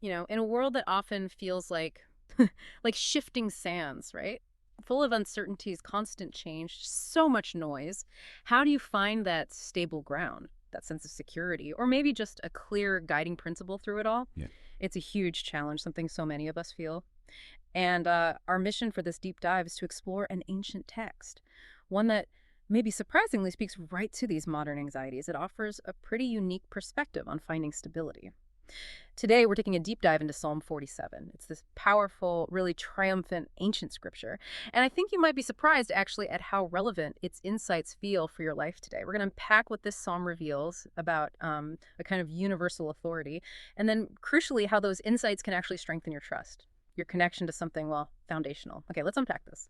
In a world that often feels like like shifting sands, right? Full of uncertainties, constant change, so much noise. How do you find that stable ground, that sense of security, or maybe just a clear guiding principle through it all? Yeah. It's a huge challenge, something so many of us feel. And our mission for this deep dive is to explore an ancient text, one that maybe surprisingly speaks right to these modern anxieties. It offers a pretty unique perspective on finding stability. Today, we're taking a deep dive into Psalm 47. It's this powerful, really triumphant ancient scripture. And I think you might be surprised, actually, at how relevant its insights feel for your life today. We're going to unpack what this psalm reveals about a kind of universal authority, and then, crucially, how those insights can actually strengthen your trust, your connection to something, well, foundational. Okay, let's unpack this.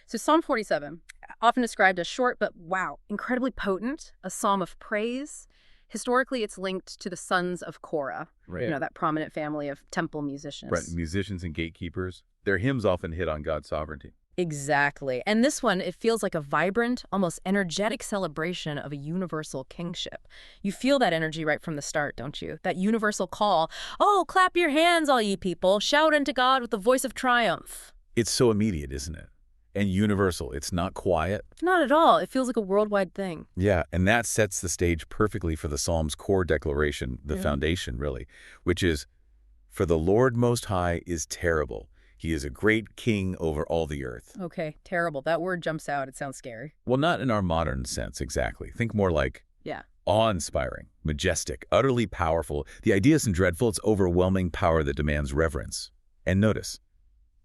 So Psalm 47, often described as short, but wow, incredibly potent, a psalm of praise. Historically, it's linked to the sons of Korah, Right. that prominent family of temple Right. musicians. Musicians and gatekeepers, their hymns often hit on God's sovereignty. Exactly. And this one, it feels like a vibrant, almost energetic celebration of a universal kingship. You feel that energy right from the start, don't you? That universal call, oh, clap your hands, all ye people, shout unto God with the voice of triumph. It's so immediate, isn't it? And universal. It's not quiet. Not at all. It feels like a worldwide thing. Yeah, and that sets the stage perfectly for the Psalm's core declaration, the foundation, really, which is, "For the Lord Most High is terrible. He is a great king over all the earth." Okay, terrible. That word jumps out. It sounds scary. Well, not in our modern sense, exactly. Think more like Yeah. awe-inspiring, majestic, utterly powerful. The idea isn't dreadful. It's overwhelming power that demands reverence. And notice,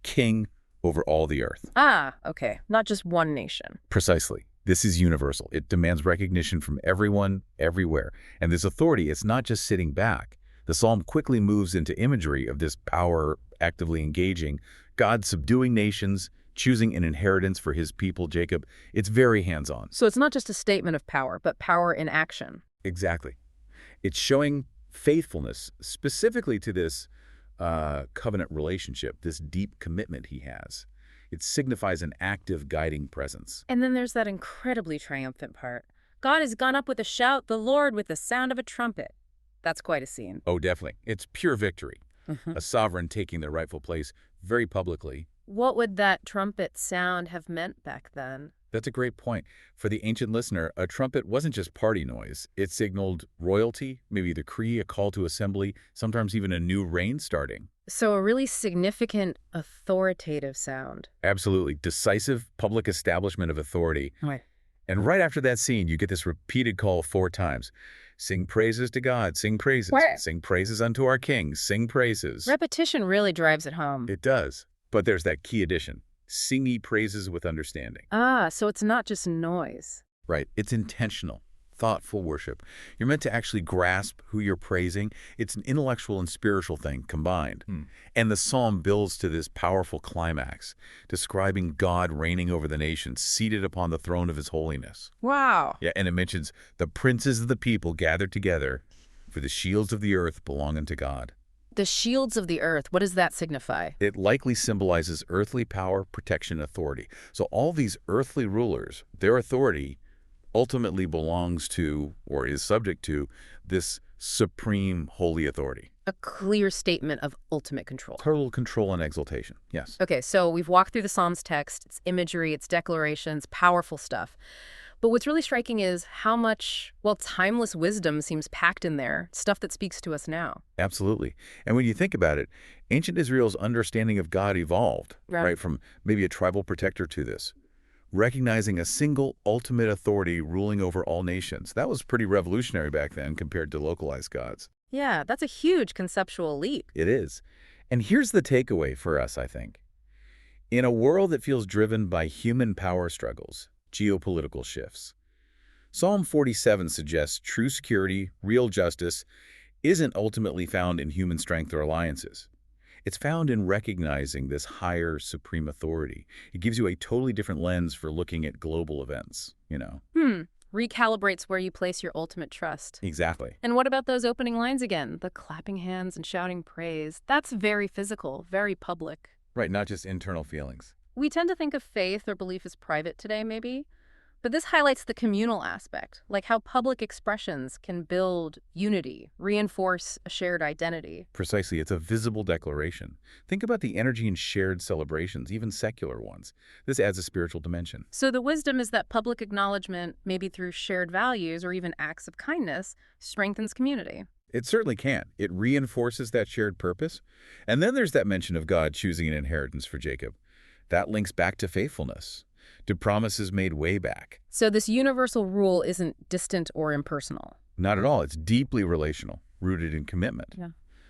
king over all the earth. Ah, okay. Not just one nation. Precisely. This is universal. It demands recognition from everyone, everywhere. And this authority, it's not just sitting back. The psalm quickly moves into imagery of this power actively engaging, God subduing nations, choosing an inheritance for his people, Jacob. It's very hands-on. So it's not just a statement of power, but power in action. Exactly. It's showing faithfulness specifically to this covenant relationship, this deep commitment he has. It signifies an active guiding presence. And then there's that incredibly triumphant part. God has gone up with a shout, the Lord with the sound of a trumpet. That's quite a scene. Oh, definitely. It's pure victory. Mhm. A sovereign taking their rightful place very publicly. What would that trumpet sound have meant back then? That's a great point. For the ancient listener, a trumpet wasn't just party noise. It signaled royalty, maybe a decree, a call to assembly, sometimes even a new reign starting. So a really significant, authoritative sound. Absolutely. Decisive public establishment of authority. Right. And right after that scene, you get this repeated call 4 times. Sing praises to God, sing praises. Right. Sing praises unto our King, sing praises. Repetition really drives it home. It does. But there's that key addition. Sing ye praises with understanding. Ah, so it's not just noise. Right. It's intentional, thoughtful worship. You're meant to actually grasp who you're praising. It's an intellectual and spiritual thing combined. And the psalm builds to this powerful climax, describing God reigning over the nations, seated upon the throne of his holiness. Wow. Yeah, and it mentions the princes of the people gathered together, for the shields of the earth belong unto God. The shields of the earth, what does that signify? It likely symbolizes earthly power, protection, authority. So all these earthly rulers, their authority ultimately belongs to, or is subject to, this supreme holy authority. A clear statement of ultimate control. Total control and exaltation, yes. Okay, so we've walked through the Psalms text, its imagery, its declarations, powerful stuff. But what's really striking is how much, well, timeless wisdom seems packed in there, stuff that speaks to us now. Absolutely. And when you think about it, ancient Israel's understanding of God evolved, right, from maybe a tribal protector to this, recognizing a single ultimate authority ruling over all nations. That was pretty revolutionary back then compared to localized gods. Yeah, that's a huge conceptual leap. It is. And here's the takeaway for us, I think. In a world that feels driven by human power struggles, geopolitical shifts, Psalm 47 suggests true security, real justice, isn't ultimately found in human strength or alliances. It's found in recognizing this higher supreme authority. It gives you a totally different lens for looking at global events, Recalibrates where you place your ultimate trust. Exactly. And what about those opening lines again? The clapping hands and shouting praise. That's very physical, very public. Right, not just internal feelings. We tend to think of faith or belief as private today, maybe. But this highlights the communal aspect, like how public expressions can build unity, reinforce a shared identity. Precisely, it's a visible declaration. Think about the energy in shared celebrations, even secular ones. This adds a spiritual dimension. So the wisdom is that public acknowledgement, maybe through shared values or even acts of kindness, strengthens community. It certainly can. It reinforces that shared purpose. And then there's that mention of God choosing an inheritance for Jacob. That links back to faithfulness, to promises made way back. So this universal rule isn't distant or impersonal. Not at all. It's deeply relational, rooted in commitment. Yeah.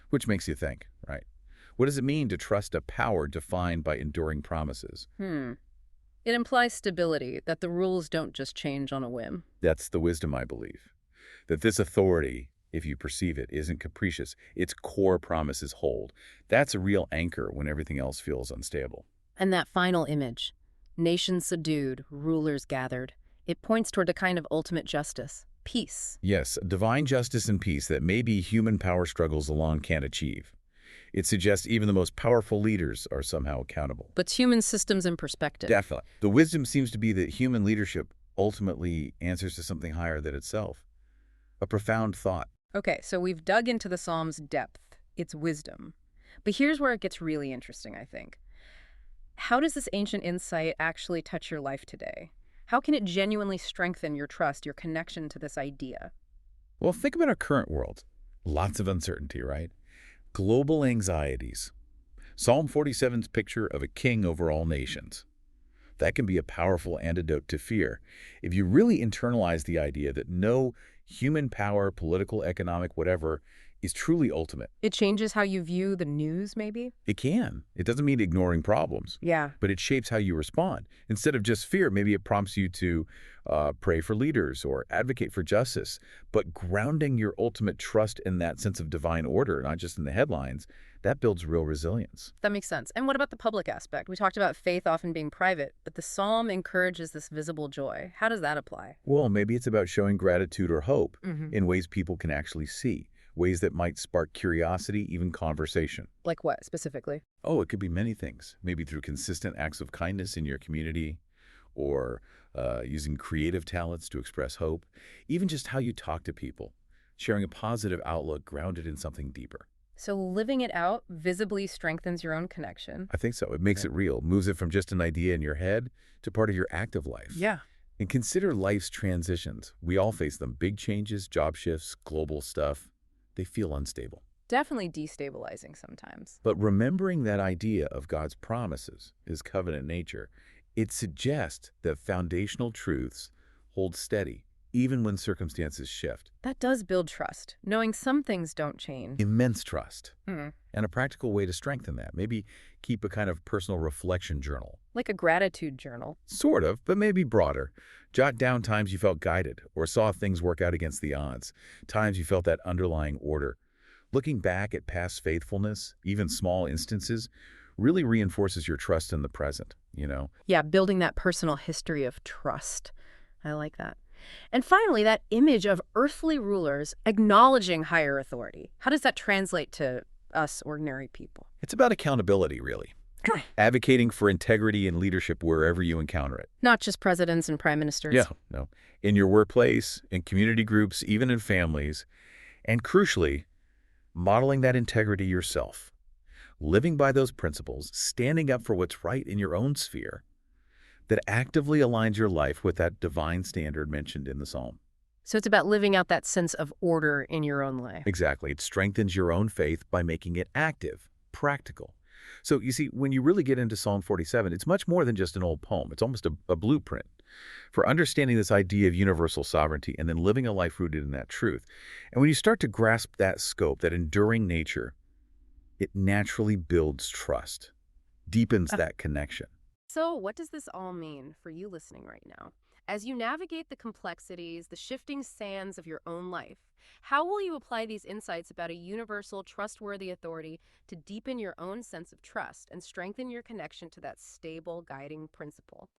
Which makes you think, right? What does it mean to trust a power defined by enduring promises? It implies stability, that the rules don't just change on a whim. That's the wisdom, I believe. That this authority, if you perceive it, isn't capricious. Its core promises hold. That's a real anchor when everything else feels unstable. And that final image, nations subdued, rulers gathered, it points toward a kind of ultimate justice, peace. Yes, divine justice and peace that maybe human power struggles alone can't achieve. It suggests even the most powerful leaders are somehow accountable. But human systems in perspective. Definitely. The wisdom seems to be that human leadership ultimately answers to something higher than itself. A profound thought. Okay, so we've dug into the Psalm's depth, its wisdom. But here's where it gets really interesting, I think. How does this ancient insight actually touch your life today? How can it genuinely strengthen your trust, your connection to this idea? Well, think about our current world. Lots of uncertainty, right? Global anxieties. Psalm 47's picture of a king over all nations. That can be a powerful antidote to fear. If you really internalize the idea that no human power, political, economic, whatever, is truly ultimate. It changes how you view the news, maybe? It can. It doesn't mean ignoring problems, Yeah. but it shapes how you respond. Instead of just fear, maybe it prompts you to pray for leaders or advocate for justice. But grounding your ultimate trust in that sense of divine order, not just in the headlines, that builds real resilience. That makes sense. And what about the public aspect? We talked about faith often being private, but the psalm encourages this visible joy. How does that apply? Well, maybe it's about showing gratitude or hope in ways people can actually see, ways that might spark curiosity, even conversation. Like what, specifically? Oh, it could be many things. Maybe through consistent acts of kindness in your community, or using creative talents to express hope, even just how you talk to people, sharing a positive outlook grounded in something deeper. So living it out visibly strengthens your own connection. I think so. It makes it real, moves it from just an idea in your head to part of your active life. Yeah. And consider life's transitions. We all face them. Big changes, job shifts, global stuff. They feel unstable. Definitely destabilizing sometimes. But remembering that idea of God's promises, his covenant nature, it suggests that foundational truths hold steady, even when circumstances shift. That does build trust, knowing some things don't change. Immense trust. Hmm. And a practical way to strengthen that. Maybe keep a kind of personal reflection journal. Like a gratitude journal. Sort of, but maybe broader. Jot down times you felt guided or saw things work out against the odds. Times you felt that underlying order. Looking back at past faithfulness, even small instances, really reinforces your trust in the present, you know? Yeah, building that personal history of trust. I like that. And finally, that image of earthly rulers acknowledging higher authority. How does that translate to us ordinary people? It's about accountability, really. Advocating for integrity and leadership wherever you encounter it. Not just presidents and prime ministers. Yeah, no. In your workplace, in community groups, even in families. And crucially, modeling that integrity yourself. Living by those principles, standing up for what's right in your own sphere, that actively aligns your life with that divine standard mentioned in the psalm. So it's about living out that sense of order in your own life. Exactly. It strengthens your own faith by making it active, practical. So you see, when you really get into Psalm 47, it's much more than just an old poem. It's almost a blueprint for understanding this idea of universal sovereignty and then living a life rooted in that truth. And when you start to grasp that scope, that enduring nature, it naturally builds trust, deepens that connection. So what does this all mean for you listening right now? As you navigate the complexities, the shifting sands of your own life, how will you apply these insights about a universal, trustworthy authority to deepen your own sense of trust and strengthen your connection to that stable, guiding principle?